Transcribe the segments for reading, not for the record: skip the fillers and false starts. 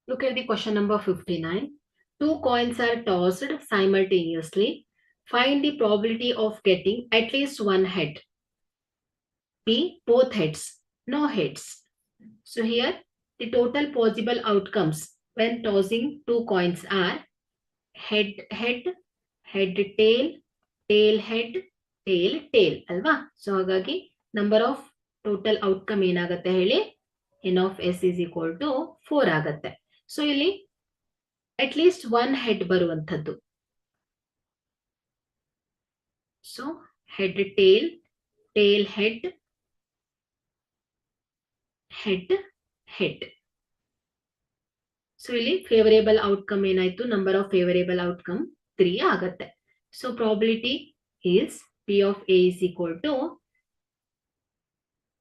Look at the question number 59. Two coins are tossed simultaneously. Find the probability of getting at least one head. B. Both heads. No heads. So here the total possible outcomes when tossing two coins are head, head, head, tail, tail, head, tail, tail ಅಲ್ವಾ. So ಹಾಗಾಗಿ number of total outcome ಏನಾಗುತ್ತೆ ಹೇಳಿ, N of S is equal to 4 ಆಗತ್ತೆ. So ಇಲ್ಲಿ at least one head ಬರುವಂಥದ್ದು. So head tail, tail head, head head. So ಇಲ್ಲಿ favourable outcome ಏನಾಯ್ತು, number of favourable outcome 3 ಆಗತ್ತೆ. So probability is P of A is equal to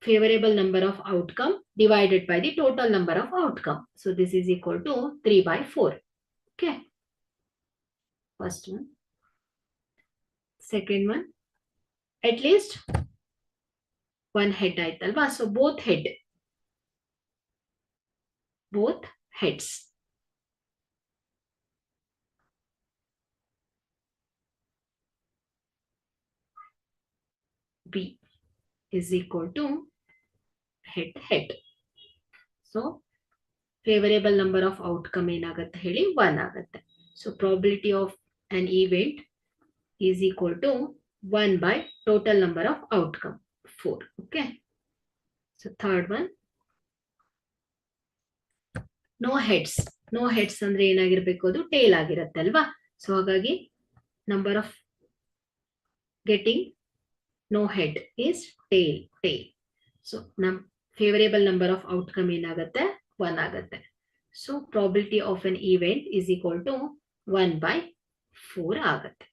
favorable number of outcome divided by the total number of outcome. So this is equal to 3 by 4. Okay. First one. Second one. At least one head aitalva. So both head. Both heads. B is equal to head head. So favorable number of outcome ಏನಾಗುತ್ತೆ ಹೇಳಿ 1 ಆಗುತ್ತೆ. So probability of an event is equal to 1 by total number of outcome 4. Okay. So third one. No heads. No heads ಅಂದ್ರೆ ಏನಾಗಿರ್ಬೇಕು, ಅದು tail ಆಗಿರುತ್ತೆ ಅಲ್ವಾ. So ಹಾಗಾಗಿ number of getting no head is tail, tail. So favorable number of outcome ಏನಾಗುತ್ತೆ 1 ಆಗುತ್ತೆ. So probability of an event is equal to 1 by 4 ಆಗುತ್ತೆ.